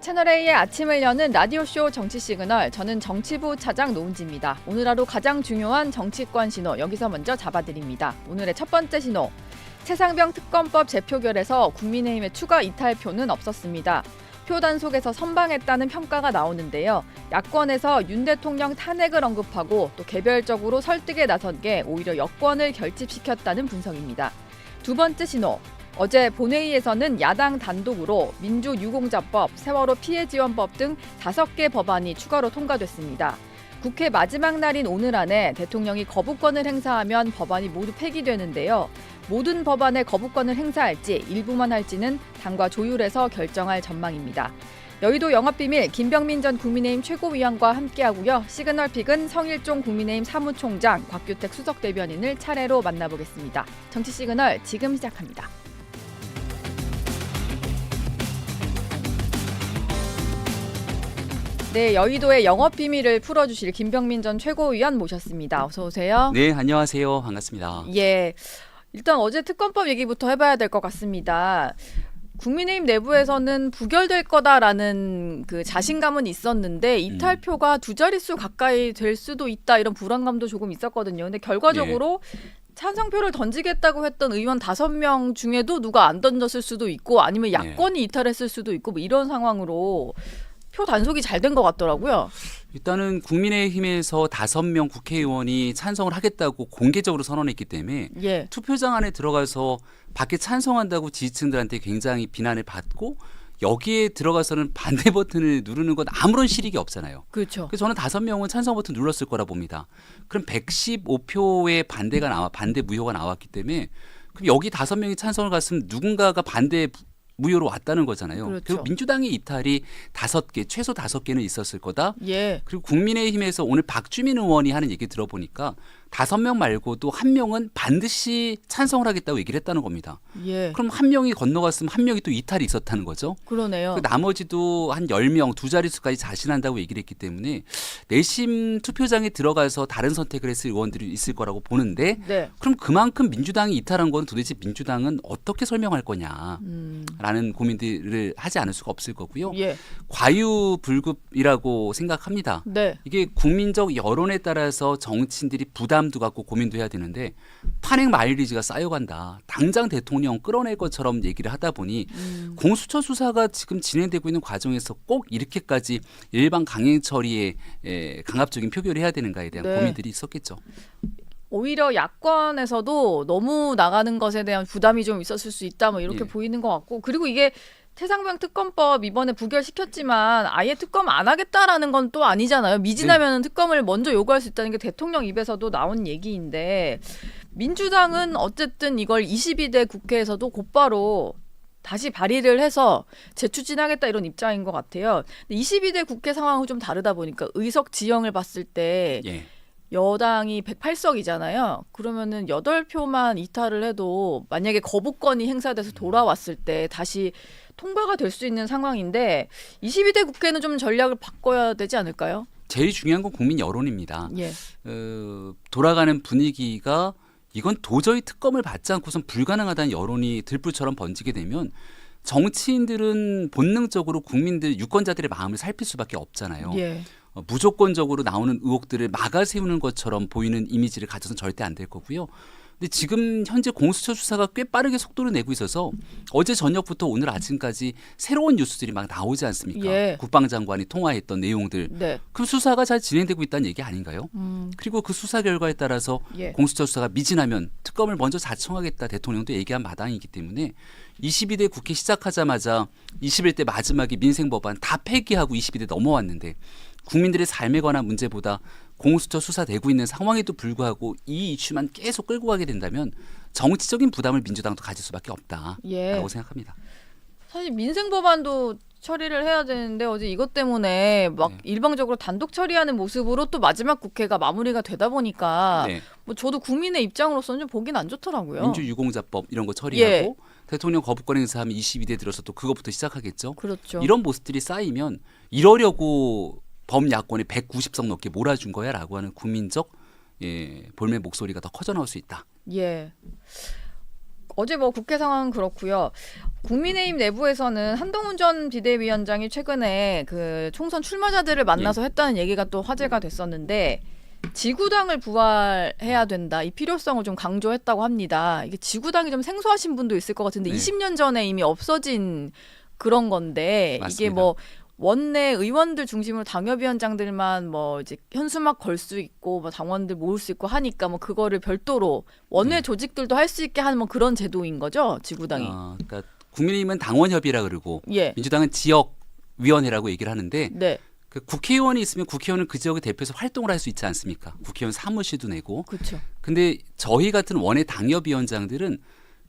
채널A의 아침을 여는 라디오쇼 정치시그널, 저는 정치부 차장 노은지입니다. 오늘 하루 가장 중요한 정치권 신호 여기서 먼저 잡아드립니다. 오늘의 첫 번째 신호, 최상병 특검법 재표결에서 국민의힘의 추가 이탈표는 없었습니다. 표 단속에서 선방했다는 평가가 나오는데요. 야권에서 윤 대통령 탄핵을 언급하고 또 개별적으로 설득에 나선 게 오히려 여권을 결집시켰다는 분석입니다. 두 번째 신호, 어제 본회의에서는 야당 단독으로 민주유공자법, 세월호 피해지원법 등 5개 법안이 추가로 통과됐습니다. 국회 마지막 날인 오늘 안에 대통령이 거부권을 행사하면 법안이 모두 폐기되는데요. 모든 법안의 거부권을 행사할지 일부만 할지는 당과 조율해서 결정할 전망입니다. 여의도 영업비밀 김병민 전 국민의힘 최고위원과 함께하고요. 시그널픽은 성일종 국민의힘 사무총장, 곽규택 수석대변인을 차례로 만나보겠습니다. 정치시그널 지금 시작합니다. 네, 여의도의 영업비밀을 풀어주실 김병민 전 최고위원 모셨습니다. 어서 오세요. 네, 안녕하세요. 반갑습니다. 예, 일단 어제 특검법 얘기부터 해봐야 될 것 같습니다. 국민의힘 내부에서는 부결될 거다라는 그 자신감은 있었는데 이탈표가 두 자릿수 가까이 될 수도 있다, 이런 불안감도 조금 있었거든요. 근데 결과적으로 찬성표를 던지겠다고 했던 의원 5명 중에도 누가 안 던졌을 수도 있고 아니면 야권이 이탈했을 수도 있고 뭐 이런 상황으로 표 단속이 잘 된 것 같더라고요. 일단은 국민의힘에서 5명 국회의원이 찬성을 하겠다고 공개적으로 선언했기 때문에 투표장 안에 들어가서 밖에 찬성한다고 지지층들한테 굉장히 비난을 받고 여기에 들어가서는 반대 버튼을 누르는 건 아무런 실익이 없잖아요. 그렇죠. 그래서 저는 5명은 찬성 버튼 눌렀을 거라 봅니다. 그럼 115표의 반대 무효가 나왔기 때문에 그럼 여기 5명이 찬성을 갔으면 누군가가 반대 무효로 왔다는 거잖아요. 그렇죠. 그리고 민주당의 이탈이 5개, 최소 5개는 있었을 거다. 그리고 국민의힘에서 오늘 박주민 의원이 하는 얘기 들어보니까 5명 말고도 1명은 반드시 찬성을 하겠다고 얘기를 했다는 겁니다. 그럼 1명이 건너갔으면 1명이 또 이탈이 있었다는 거죠. 그러네요. 나머지도 한 10명, 두 자릿수까지 자신한다고 얘기를 했기 때문에 내심 투표장에 들어가서 다른 선택을 했을 의원들이 있을 거라고 보는데 그럼 그만큼 민주당이 이탈한 건 도대체 민주당은 어떻게 설명할 거냐라는 고민들을 하지 않을 수가 없을 거고요. 과유불급이라고 생각합니다. 이게 국민적 여론에 따라서 정치인들이 부담도 갖고 고민도 해야 되는데 탄핵 마일리지가 쌓여간다. 당장 대통령 끌어낼 것처럼 얘기를 하다 보니 공수처 수사가 지금 진행되고 있는 과정에서 꼭 이렇게까지 일반 강행 처리에 강압적인 표결을 해야 되는가에 대한 고민들이 있었겠죠. 오히려 야권에서도 너무 나가는 것에 대한 부담이 좀 있었을 수 있다, 뭐 이렇게 보이는 것 같고, 그리고 이게 최상병 특검법 이번에 부결시켰지만 아예 특검 안 하겠다라는 건 또 아니잖아요. 미진하면 특검을 먼저 요구할 수 있다는 게 대통령 입에서도 나온 얘기인데, 민주당은 어쨌든 이걸 22대 국회에서도 곧바로 다시 발의를 해서 재추진하겠다, 이런 입장인 것 같아요. 근데 22대 국회 상황은 좀 다르다 보니까 의석 지형을 봤을 때 여당이 108석이잖아요. 그러면은 8표만 이탈을 해도 만약에 거부권이 행사돼서 돌아왔을 때 다시 통과가 될 수 있는 상황인데 22대 국회는 좀 전략을 바꿔야 되지 않을까요? 제일 중요한 건 국민 여론입니다. 돌아가는 분위기가 이건 도저히 특검을 받지 않고선 불가능하다는 여론이 들불처럼 번지게 되면 정치인들은 본능적으로 국민들, 유권자들의 마음을 살필 수밖에 없잖아요. 무조건적으로 나오는 의혹들을 막아 세우는 것처럼 보이는 이미지를 가져서는 절대 안 될 거고요. 근데 지금 현재 공수처 수사가 꽤 빠르게 속도를 내고 있어서 어제 저녁부터 오늘 아침까지 새로운 뉴스들이 막 나오지 않습니까? 국방장관이 통화했던 내용들. 그 수사가 잘 진행되고 있다는 얘기 아닌가요? 그리고 그 수사 결과에 따라서 공수처 수사가 미진하면 특검을 먼저 자청하겠다, 대통령도 얘기한 마당이기 때문에 22대 국회 시작하자마자 21대 마지막에 민생법안 다 폐기하고 22대 넘어왔는데 국민들의 삶에 관한 문제보다 공수처 수사되고 있는 상황에도 불구하고 이 이슈만 계속 끌고 가게 된다면 정치적인 부담을 민주당도 가질 수밖에 없다라고 생각합니다. 사실 민생 법안도 처리를 해야 되는데 어제 이것 때문에 막 일방적으로 단독 처리하는 모습으로 또 마지막 국회가 마무리가 되다 보니까 뭐 저도 국민의 입장으로서는 좀 보긴 안 좋더라고요. 민주유공자법 이런 거 처리하고 대통령 거부권 행사하면 22대 들어서 또 그것부터 시작하겠죠. 이런 모습들이 쌓이면 이러려고 범야권이 190석 넘게 몰아준 거야라고 하는 국민적 볼매 목소리가 더 커져 나올 수 있다. 어제 뭐 국회 상황은 그렇고요. 국민의힘 내부에서는 한동훈 전 비대위원장이 최근에 그 총선 출마자들을 만나서 했다는 얘기가 또 화제가 됐었는데 지구당을 부활해야 된다. 이 필요성을 좀 강조했다고 합니다. 이게 지구당이 좀 생소하신 분도 있을 것 같은데 20년 전에 이미 없어진 그런 건데 맞습니다. 이게 뭐 원내 의원들 중심으로 당협위원장들만 뭐 이제 현수막 걸 수 있고 뭐 당원들 모을 수 있고 하니까 뭐 그거를 별도로 원내 조직들도 할 수 있게 하는 뭐 그런 제도인 거죠, 지구당이. 그러니까 국민의힘은 당원협의라 그러고 민주당은 지역위원회라고 얘기를 하는데 그 국회의원이 있으면 국회의원은 그 지역의 대표에서 활동을 할 수 있지 않습니까? 국회의원 사무실도 내고. 그렇죠. 근데 저희 같은 원외 당협위원장들은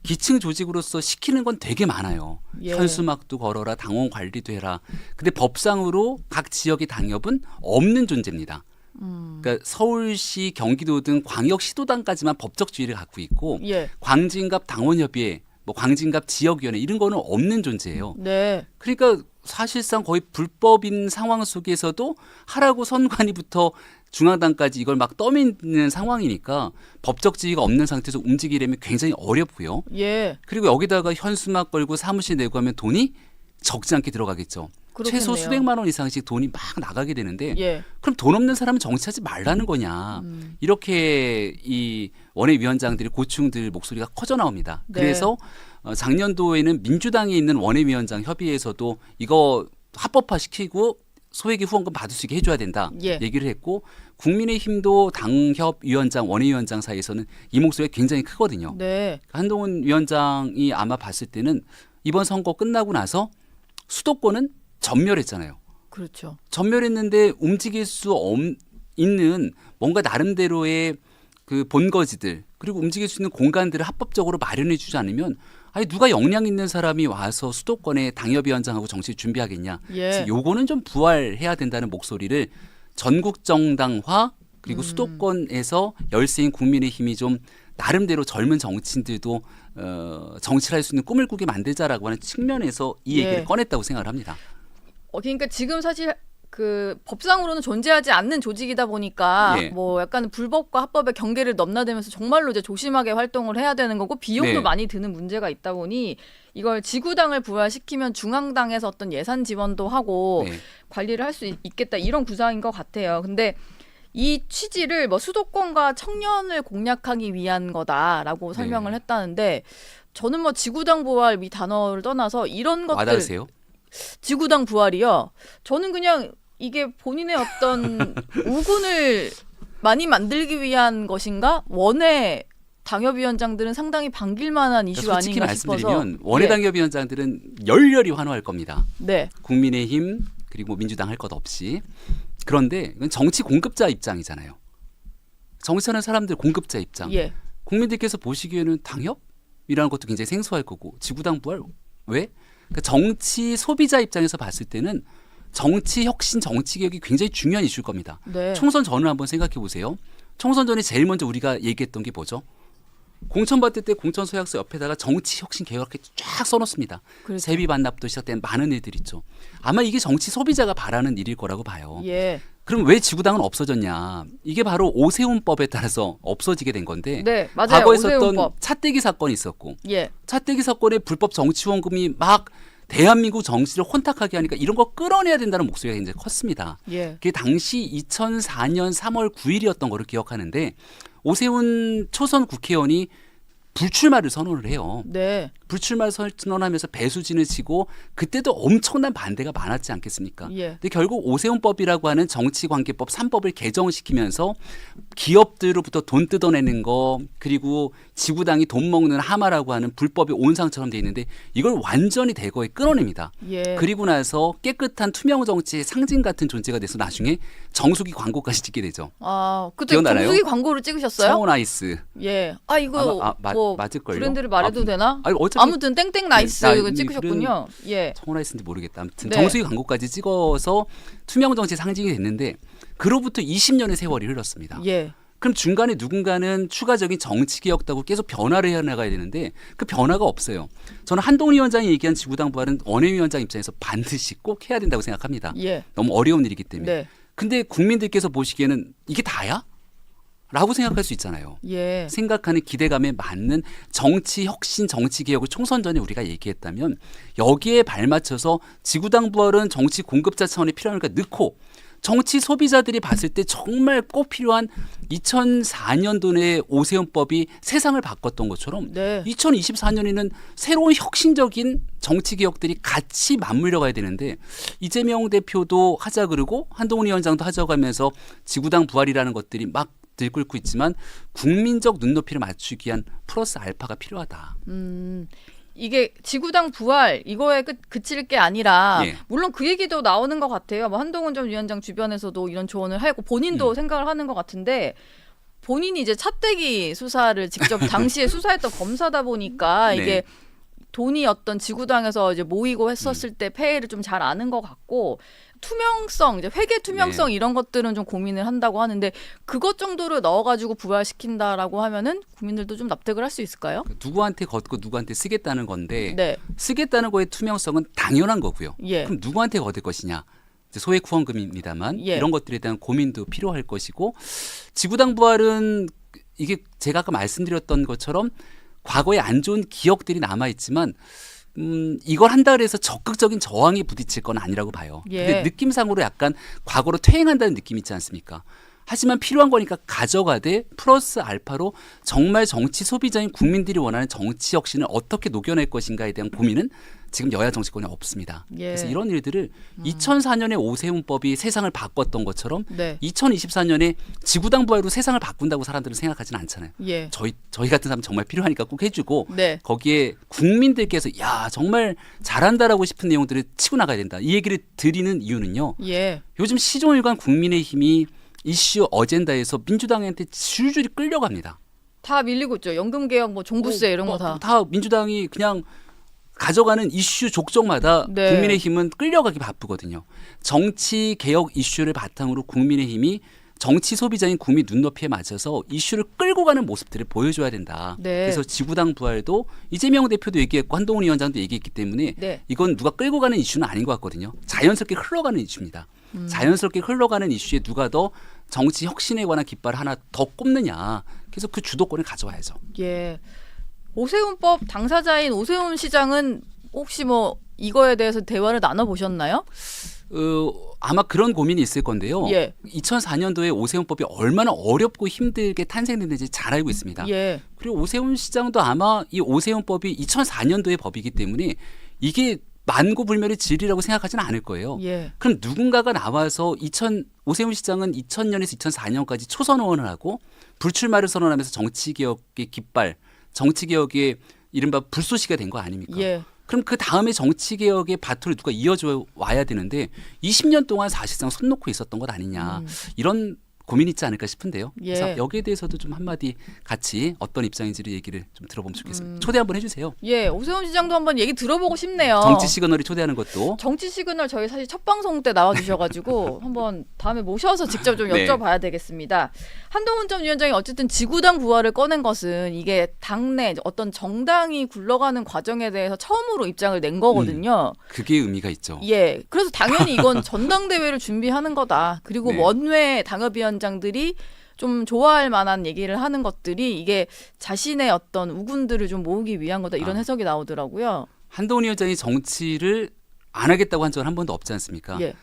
기층 조직으로서 시키는 건 되게 많아요. 현수막도 걸어라, 당원 관리도 해라. 근데 법상으로 각 지역의 당협은 없는 존재입니다. 그러니까 서울시, 경기도 등 광역시도당까지만 법적 지위를 갖고 있고 광진갑 당원협의회, 뭐 광진갑 지역위원회 이런 거는 없는 존재예요. 그러니까 사실상 거의 불법인 상황 속에서도 하라고 선관위부터 중앙당까지 이걸 막 떠미는 상황이니까 법적 지위가 없는 상태에서 움직이려면 굉장히 어렵고요. 그리고 여기다가 현수막 걸고 사무실 내고 하면 돈이 적지 않게 들어가겠죠. 그렇겠네요. 최소 수백만 원 이상씩 돈이 막 나가게 되는데 그럼 돈 없는 사람은 정치하지 말라는 거냐. 이렇게 이 원외위원장들이 고충들 목소리가 커져 나옵니다. 그래서 작년도에는 민주당에 있는 원외위원장 협의회에서도 이거 합법화시키고 소액의 후원금 받을 수 있게 해줘야 된다 얘기를 했고 국민의힘도 당협위원장, 원외위원장 사이에서는 이 목소리가 굉장히 크거든요. 한동훈 위원장이 아마 봤을 때는 이번 선거 끝나고 나서 수도권은 전멸했잖아요. 그렇죠. 전멸했는데 움직일 수 있는 뭔가 나름대로의 그 본거지들 그리고 움직일 수 있는 공간들을 합법적으로 마련해 주지 않으면 아니 누가 역량 있는 사람이 와서 수도권에 당협위원장하고 정치 준비하겠냐. 그래서 요거는 좀 부활해야 된다는 목소리를 전국 정당화 그리고 수도권에서 열세인 국민의힘이 좀 나름대로 젊은 정치인들도 정치를 할 수 있는 꿈을 꾸게 만들자라고 하는 측면에서 이 얘기를 꺼냈다고 생각을 합니다. 그러니까 지금 사실 그 법상으로는 존재하지 않는 조직이다 보니까 뭐 약간 불법과 합법의 경계를 넘나들면서 정말로 이제 조심하게 활동을 해야 되는 거고 비용도 많이 드는 문제가 있다 보니 이걸 지구당을 부활시키면 중앙당에서 어떤 예산 지원도 하고 관리를 할 수 있겠다 이런 구상인 것 같아요. 근데 이 취지를 뭐 수도권과 청년을 공략하기 위한 거다라고 설명을 했다는데 저는 뭐 지구당 부활 이 단어를 떠나서 이런 것들 와닿으세요? 지구당 부활이요. 저는 그냥 이게 본인의 어떤 우군을 많이 만들기 위한 것인가? 원외 당협위원장들은 상당히 반길 만한 이슈 솔직히 아닌가 싶어서. 말씀드리면 원외 당협위원장들은 열렬히 환호할 겁니다. 국민의힘 그리고 민주당 할 것 없이. 그런데 이건 정치 공급자 입장이잖아요. 정치하는 사람들 공급자 입장. 국민들께서 보시기에는 당협이라는 것도 굉장히 생소할 거고 지구당 부활 왜? 그러니까 정치 소비자 입장에서 봤을 때는 정치 혁신, 정치 개혁이 굉장히 중요한 이슈일 겁니다. 총선 전을 한번 생각해 보세요. 총선 전에 제일 먼저 우리가 얘기했던 게 뭐죠? 공천 받을 때 공천 서약서 옆에다가 정치 혁신 개혁 이렇게 쫙 써놓습니다. 세비 반납도 시작된 많은 일들 있죠. 아마 이게 정치 소비자가 바라는 일일 거라고 봐요. 그럼 왜 지구당은 없어졌냐? 이게 바로 오세훈법에 따라서 없어지게 된 건데 맞아요. 과거에 있었던 오세훈법. 차떼기 사건이 있었고 차떼기 사건에 불법 정치후원금이 막 대한민국 정치를 혼탁하게 하니까 이런 거 끌어내야 된다는 목소리가 굉장히 컸습니다. 그게 당시 2004년 3월 9일이었던 거를 기억하는데 오세훈 초선 국회의원이 불출마를 선언을 해요. 불출마를 선언하면서 배수진을 치고 그때도 엄청난 반대가 많았지 않겠습니까? 근데 결국 오세훈법이라고 하는 정치관계법 3법을 개정시키면서 기업들로부터 돈 뜯어내는 거 그리고 지구당이 돈 먹는 하마라고 하는 불법의 온상처럼 돼 있는데 이걸 완전히 대거에 끊어냅니다. 그리고 나서 깨끗한 투명 정치의 상징 같은 존재가 돼서 나중에 정수기 광고까지 찍게 되죠. 그때 기억나나요? 정수기 광고를 찍으셨어요? 청원 아이스. 이거 뭐 맞을걸요? 브랜드를 말해도 되나? 아니, 아무튼 땡땡 나이스 찍으셨군요. 청원 아이스인지 모르겠다. 아무튼 정수기 광고까지 찍어서 투명 정치 상징이 됐는데 그로부터 20년의 세월이 흘렀습니다. 그럼 중간에 누군가는 추가적인 정치 개혁도 하고 계속 변화를 해나가야 되는데 그 변화가 없어요. 저는 한동훈 위원장이 얘기한 지구당 부활은 원외위원장 입장에서 반드시 꼭 해야 된다고 생각합니다. 너무 어려운 일이기 때문에. 근데 국민들께서 보시기에는 이게 다야? 라고 생각할 수 있잖아요. 예. 생각하는 기대감에 맞는 정치 혁신, 정치 개혁을 총선 전에 우리가 얘기했다면 여기에 발맞춰서 지구당 부활은 정치 공급자 차원에 필요하니까 넣고 정치 소비자들이 봤을 때 정말 꼭 필요한 2004년도에 오세훈법이 세상을 바꿨던 것처럼 네. 2024년에는 새로운 혁신적인 정치 개혁들이 같이 맞물려 가야 되는데 이재명 대표도 하자 그러고 한동훈 위원장도 하자고 하면서 지구당 부활이라는 것들이 막 들끓고 있지만 국민적 눈높이를 맞추기 위한 플러스 알파가 필요하다. 이게 지구당 부활 이거에 그칠 게 아니라 예. 물론 그 얘기도 나오는 것 같아요. 뭐 한동훈 전 위원장 주변에서도 이런 조언을 하고 본인도 생각을 하는 것 같은데 본인이 이제 차떼기 수사를 직접 당시에 수사했던 검사다 보니까 네. 이게 돈이 어떤 지구당에서 이제 모이고 했었을 때 폐해를 좀 잘 아는 것 같고 투명성, 이제 회계 투명성 네. 이런 것들은 좀 고민을 한다고 하는데 그것 정도를 넣어가지고 부활시킨다라고 하면은 국민들도 좀 납득을 할 수 있을까요? 누구한테 걷고 누구한테 쓰겠다는 건데 네. 쓰겠다는 거의 투명성은 당연한 거고요. 예. 그럼 누구한테 거둘 것이냐? 이제 소액 후원금입니다만 예. 이런 것들에 대한 고민도 필요할 것이고 지구당 부활은 이게 제가 아까 말씀드렸던 것처럼 과거에 안 좋은 기억들이 남아 있지만 이걸 한다 그래서 적극적인 저항이 부딪힐 건 아니라고 봐요. 예. 근데 느낌상으로 약간 과거로 퇴행한다는 느낌 있지 않습니까? 하지만 필요한 거니까 가져가되 플러스 알파로 정말 정치 소비자인 국민들이 원하는 정치 혁신을 어떻게 녹여낼 것인가에 대한 고민은 지금 여야 정치권에 없습니다. 예. 그래서 이런 일들을 2004년에 오세훈법이 세상을 바꿨던 것처럼 네. 2024년에 지구당 부활로 세상을 바꾼다고 사람들은 생각하지는 않잖아요. 예. 저희 같은 사람 정말 필요하니까 꼭 해주고 네. 거기에 국민들께서 야 정말 잘한다라고 싶은 내용들을 치고 나가야 된다. 이 얘기를 드리는 이유는요. 예. 요즘 시종일관 국민의힘이 이슈 어젠다에서 민주당한테 줄줄이 끌려갑니다. 다 밀리고 있죠. 연금개혁, 뭐 종부세 이런 거 다. 다 민주당이 그냥 가져가는 이슈 족적마다 네. 국민의힘은 끌려가기 바쁘거든요. 정치 개혁 이슈를 바탕으로 국민의힘이 정치 소비자인 국민 눈높이에 맞춰서 이슈를 끌고 가는 모습들을 보여줘야 된다. 네. 그래서 지구당 부활도 이재명 대표도 얘기했고 한동훈 위원장도 얘기했기 때문에 네. 이건 누가 끌고 가는 이슈는 아닌 것 같거든요. 자연스럽게 흘러가는 이슈입니다. 자연스럽게 흘러가는 이슈에 누가 더 정치 혁신에 관한 깃발을 하나 더 꼽느냐. 그래서 그 주도권을 가져와야죠. 예. 오세훈법 당사자인 오세훈 시장은 혹시 뭐 이거에 대해서 대화를 나눠 보셨나요? 아마 그런 고민이 있을 건데요. 예. 2004년도에 오세훈법이 얼마나 어렵고 힘들게 탄생됐는지 잘 알고 있습니다. 예. 그리고 오세훈 시장도 아마 이 오세훈법이 2004년도의 법이기 때문에 이게 만고불멸의 진리라고 생각하지는 않을 거예요. 예. 그럼 누군가가 나와서 오세훈 시장은 2000년에서 2004년까지 초선 의원을 하고 불출마를 선언하면서 정치개혁의 깃발, 정치개혁의 이른바 불쏘시가 된 거 아닙니까? 예. 그럼 그 다음에 정치개혁의 바토를 누가 이어줘 와야 되는데 20년 동안 사실상 손 놓고 있었던 것 아니냐. 이런 고민이 있지 않을까 싶은데요. 예. 그래서 여기에 대해서도 좀 한마디 같이 어떤 입장인지를 얘기를 좀 들어보면 좋겠습니다. 초대 한번 해주세요. 예. 오세훈 시장도 한번 얘기 들어보고 싶네요. 정치 시그널이 초대하는 것도. 정치 시그널 저희 사실 첫 방송 때 나와주셔가지고 한번 다음에 모셔서 직접 좀 네. 여쭤봐야 되겠습니다. 한동훈 전 위원장이 어쨌든 지구당 부활을 꺼낸 것은 이게 당내 어떤 정당이 굴러가는 과정에 대해서 처음으로 입장을 낸 거거든요. 그게 의미가 있죠. 예. 그래서 당연히 이건 전당대회를 준비하는 거다. 그리고 네. 원외 당협위원장들이 좀 좋아할 만한 얘기를 하는 것들이 이게 자신의 어떤 우군들을 좀 모으기 위한 거다. 이런 해석이 나오더라고요. 한동훈 위원장이 정치를 안 하겠다고 한 적은 한 번도 없지 않습니까? 예.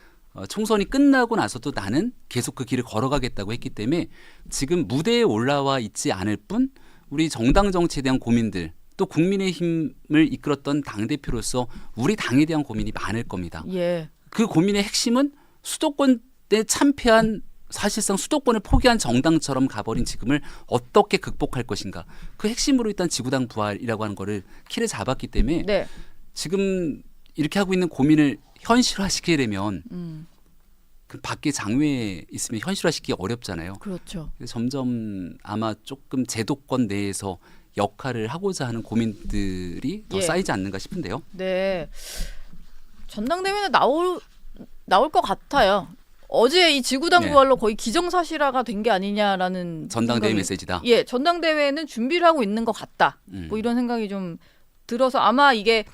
총선이 끝나고 나서도 나는 계속 그 길을 걸어가겠다고 했기 때문에 지금 무대에 올라와 있지 않을 뿐 우리 정당 정치에 대한 고민들 또 국민의힘을 이끌었던 당대표로서 우리 당에 대한 고민이 많을 겁니다. 예. 그 고민의 핵심은 수도권에 참패한 사실상 수도권을 포기한 정당처럼 가버린 지금을 어떻게 극복할 것인가. 그 핵심으로 일단 지구당 부활이라고 하는 거를 키를 잡았기 때문에 네. 지금 이렇게 하고 있는 고민을 현실화시키려면 그 밖에 장외에 있으면 현실화시키기 어렵잖아요. 그렇죠. 그래서 점점 아마 조금 제도권 내에서 역할을 하고자 하는 고민들이 더 예. 쌓이지 않는가 싶은데요. 네. 전당대회는 나올 것 같아요. 어제 이 지구당 네. 부활로 거의 기정사실화가 된 게 아니냐라는 전당대회 생각이, 메시지다. 예, 전당대회는 준비를 하고 있는 것 같다. 뭐 이런 생각이 좀 들어서 아마 이게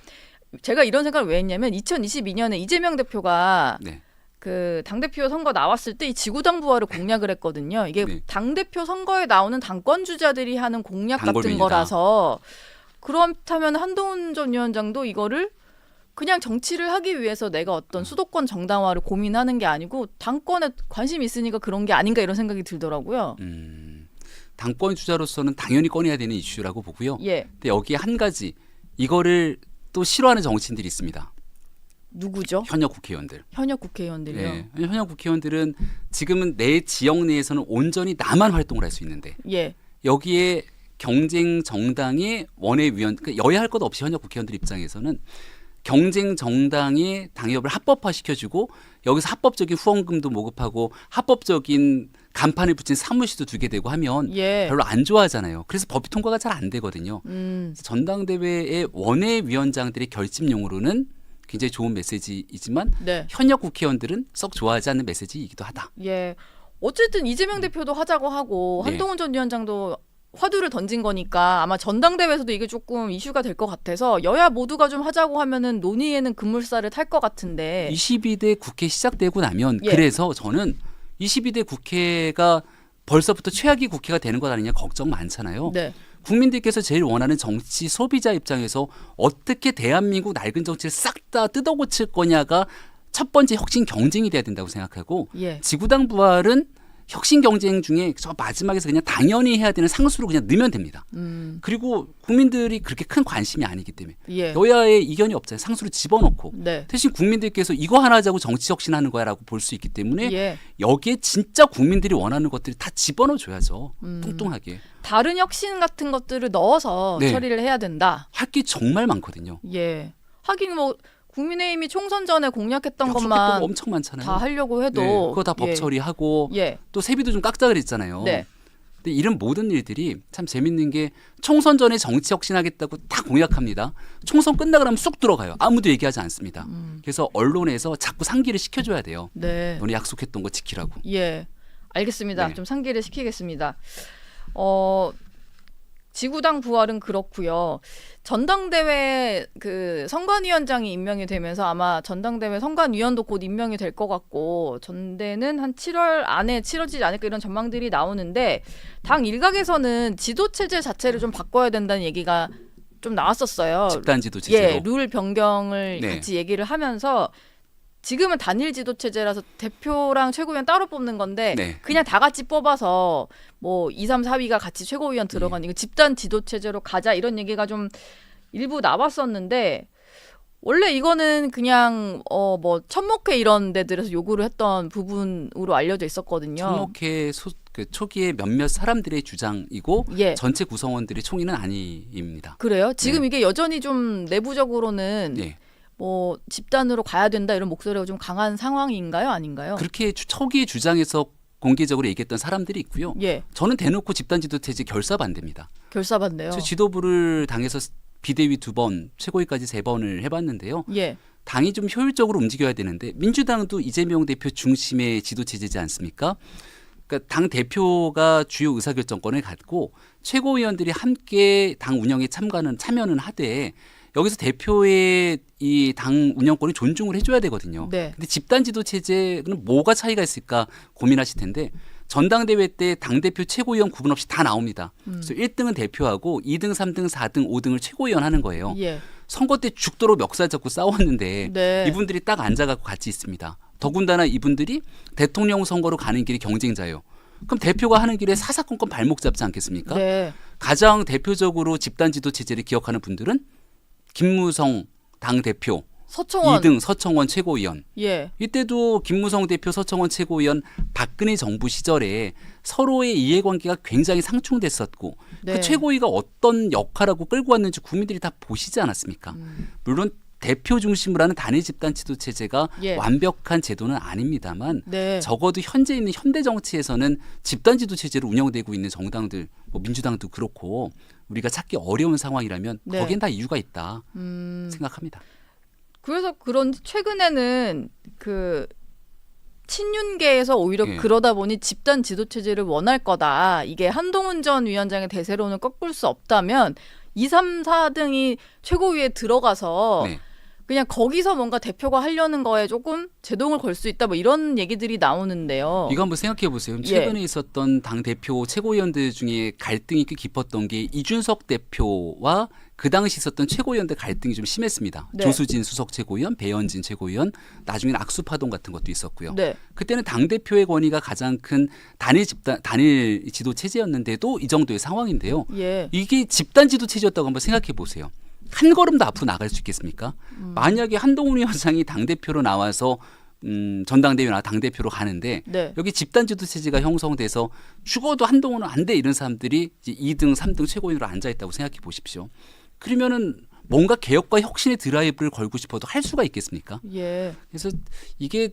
제가 이런 생각을 왜 했냐면 2022년에 이재명 대표가 네. 그 당대표 선거 나왔을 때 이 지구당 부활을 공약을 했거든요. 이게 네. 당대표 선거에 나오는 당권 주자들이 하는 공약 같은 단골민이다. 거라서 그렇다면 한동훈 전 위원장도 이거를 그냥 정치를 하기 위해서 내가 어떤 수도권 정당화를 고민하는 게 아니고 당권에 관심이 있으니까 그런 게 아닌가 이런 생각이 들더라고요. 당권 주자로서는 당연히 꺼내야 되는 이슈라고 보고요. 예. 근데 여기에 한 가지 이거를 또 싫어하는 정치인들이 있습니다. 누구죠? 현역 국회의원들. 현역 국회의원들이요. 예. 현역 국회의원들은 지금은 내 지역 내에서는 온전히 나만 활동을 할 수 있는데 예. 여기에 경쟁 정당의 원외위원, 그러니까 여야 할 것 없이 현역 국회의원들 입장에서는 경쟁 정당의 당협을 합법화 시켜주고 여기서 합법적인 후원금도 모금하고 합법적인 간판을 붙인 사무실도 두게 되고 하면 예. 별로 안 좋아하잖아요. 그래서 법이 통과가 잘 안 되거든요. 전당대회의 원외위원장들의 결집용으로는 굉장히 좋은 메시지이지만 네. 현역 국회의원들은 썩 좋아하지 않는 메시지이기도 하다. 예. 어쨌든 이재명 대표도 하자고 하고 네. 한동훈 전 위원장도 화두를 던진 거니까 아마 전당대회에서도 이게 조금 이슈가 될 것 같아서 여야 모두가 좀 하자고 하면은 논의에는 급물살을 탈 것 같은데. 22대 국회 시작되고 나면 예. 그래서 저는 22대 국회가 벌써부터 최악의 국회가 되는 것 아니냐 걱정 많잖아요. 네. 국민들께서 제일 원하는 정치 소비자 입장에서 어떻게 대한민국 낡은 정치를 싹 다 뜯어고칠 거냐가 첫 번째 혁신 경쟁이 돼야 된다고 생각하고 예. 지구당 부활은 혁신 경쟁 중에 저 마지막에서 그냥 당연히 해야 되는 상수로 그냥 넣으면 됩니다. 그리고 국민들이 그렇게 큰 관심이 아니기 때문에 예. 여야의 이견이 없잖아요. 상수로 집어넣고 네. 대신 국민들께서 이거 하나 하자고 정치 혁신하는 거야라고 볼 수 있기 때문에 예. 여기에 진짜 국민들이 원하는 것들이 다 집어넣어줘야죠. 뚱뚱하게. 다른 혁신 같은 것들을 넣어서 네. 처리를 해야 된다. 할 게 정말 많거든요. 예. 하긴 뭐 국민의힘이 총선 전에 공약했던 약속했던 것만 거 엄청 많잖아요. 다 하려고 해도 네, 그거 다 법 예. 처리하고 예. 또 세비도 좀 깎자 그랬잖아요. 네. 근데 이런 모든 일들이 참 재밌는 게 총선 전에 정치 혁신하겠다고 다 공약합니다. 총선 끝나고 나면 쑥 들어가요. 아무도 얘기하지 않습니다. 그래서 언론에서 자꾸 상기를 시켜줘야 돼요. 네. 너네 약속했던 거 지키라고. 예. 알겠습니다. 네. 좀 상기를 시키겠습니다. 지구당 부활은 그렇고요. 전당대회 그 선관위원장이 임명이 되면서 아마 전당대회 선관위원도 곧 임명이 될 것 같고 전대는 한 7월 안에 치러지지 않을까 이런 전망들이 나오는데 당 일각에서는 지도 체제 자체를 좀 바꿔야 된다는 얘기가 좀 나왔었어요. 집단지도 체제로. 예, 룰 변경을 네. 같이 얘기를 하면서 지금은 단일 지도 체제라서 대표랑 최고위원 따로 뽑는 건데 네. 그냥 다 같이 뽑아서 뭐 2, 3, 4위가 같이 최고위원 들어간 이거 집단 지도 체제로 가자 이런 얘기가 좀 일부 나왔었는데 원래 이거는 그냥 뭐 천목회 이런 데들에서 요구를 했던 부분으로 알려져 있었거든요. 천목회 그 초기에 몇몇 사람들의 주장이고 예. 전체 구성원들의 총의는 아니입니다. 그래요? 지금 네. 이게 여전히 좀 내부적으로는 네. 뭐 집단으로 가야 된다 이런 목소리가 좀 강한 상황인가요? 아닌가요? 그렇게 초기에 주장해서 공개적으로 얘기했던 사람들이 있고요. 예. 저는 대놓고 집단지도체제 결사 반대입니다. 결사반대요. 저 지도부를 당에서 비대위 2번, 최고위까지 3번을 해봤는데요. 예. 당이 좀 효율적으로 움직여야 되는데 민주당도 이재명 대표 중심의 지도체제지 않습니까? 그러니까 당 대표가 주요 의사결정권을 갖고 최고위원들이 함께 당 운영에 참여는 하되 여기서 대표의 이 당 운영권을 존중을 해줘야 되거든요. 네. 근데 집단 지도 체제는 뭐가 차이가 있을까 고민하실 텐데 전당대회 때 당대표 최고위원 구분 없이 다 나옵니다. 그래서 1등은 대표하고 2등, 3등, 4등, 5등을 최고위원 하는 거예요. 예. 선거 때 죽도록 멱살 잡고 싸웠는데 네. 이분들이 딱 앉아갖고 같이 있습니다. 더군다나 이분들이 대통령 선거로 가는 길이 경쟁자예요. 그럼 대표가 하는 길에 사사건건 발목 잡지 않겠습니까? 네. 가장 대표적으로 집단 지도 체제를 기억하는 분들은 김무성 당대표, 서청원. 2등 서청원 최고위원. 예. 이때도 김무성 대표, 서청원 최고위원 박근혜 정부 시절에 서로의 이해관계가 굉장히 상충됐었고 네. 그 최고위가 어떤 역할하고 끌고 왔는지 국민들이 다 보시지 않았습니까? 물론 대표 중심으로 하는 단일 집단 지도 체제가 예. 완벽한 제도는 아닙니다만 네. 적어도 현재 있는 현대 정치에서는 집단 지도 체제로 운영되고 있는 정당들, 뭐 민주당도 그렇고 우리가 찾기 어려운 상황이라면 네. 거기엔 다 이유가 있다 생각합니다. 그래서 그런지 최근에는 그 친윤계에서 오히려 예. 그러다 보니 집단 지도 체제를 원할 거다. 이게 한동훈 전 위원장의 대세론을 꺾을 수 없다면 2, 3, 4등이 최고위에 들어가서 네. 그냥 거기서 뭔가 대표가 하려는 거에 조금 제동을 걸 수 있다 뭐 이런 얘기들이 나오는데요. 이거 한번 생각해 보세요. 최근에 있었던 당 대표 최고위원들 중에 갈등이 꽤 깊었던 게 이준석 대표와 그 당시 있었던 최고위원들 갈등이 좀 심했습니다. 네. 조수진 수석 최고위원, 배현진 최고위원, 나중에는 악수파동 같은 것도 있었고요. 네. 그때는 당 대표의 권위가 가장 큰 단일 지도 체제였는데도 이 정도의 상황인데요. 예. 이게 집단 지도 체제였다고 한번 생각해 보세요. 한 걸음 더 앞으로 나갈 수 있겠습니까? 만약에 한동훈 위원장이 당 대표로 나와서 전당대회나 당 대표로 가는데 네. 여기 집단 지도 체제가 형성돼서 죽어도 한동훈은 안 돼 이런 사람들이 이제 2등, 3등 최고위원으로 앉아 있다고 생각해 보십시오. 그러면은 뭔가 개혁과 혁신의 드라이브를 걸고 싶어도 할 수가 있겠습니까? 예. 그래서 이게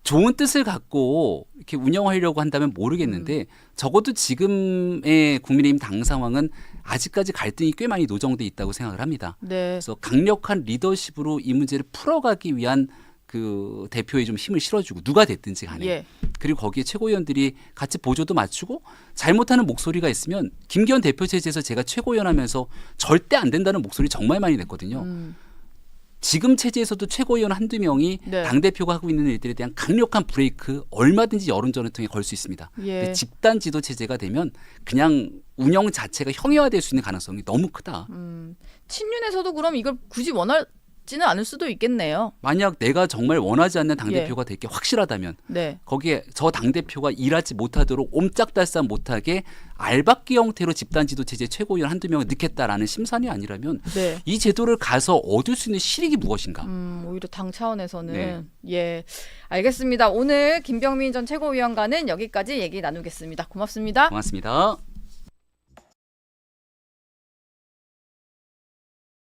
좋은 뜻을 갖고 이렇게 운영하려고 한다면 모르겠는데 적어도 지금의 국민의힘 당 상황은 아직까지 갈등이 꽤 많이 노정돼 있다고 생각을 합니다. 네. 그래서 강력한 리더십으로 이 문제를 풀어가기 위한 그 대표에 좀 힘을 실어주고 누가 됐든지 간에 예. 그리고 거기에 최고위원들이 같이 보조도 맞추고 잘못하는 목소리가 있으면 김기현 대표 체제에서 제가 최고위원 하면서 절대 안 된다는 목소리 정말 많이 냈거든요. 지금 체제에서도 최고위원 한두 명이 네. 당대표가 하고 있는 일들에 대한 강력한 브레이크 얼마든지 여론전을 통해 걸 수 있습니다. 예. 근데 집단 지도 체제가 되면 그냥 운영 자체가 형해화될 수 있는 가능성이 너무 크다. 친윤에서도 그럼 이걸 굳이 원하지는 않을 수도 있겠네요. 만약 내가 정말 원하지 않는 당대표가 될 게 확실하다면 네. 거기에 저 당대표가 일하지 못하도록 옴짝달싹 못하게 알박기 형태로 집단지도 체제 최고위원 한두 명을 넣겠다라는 심산이 아니라면 네. 이 제도를 가서 얻을 수 있는 실익이 무엇인가? 오히려 당 차원에서는 네. 예, 알겠습니다. 오늘 김병민 전 최고위원과는 여기까지 얘기 나누겠습니다. 고맙습니다. 고맙습니다.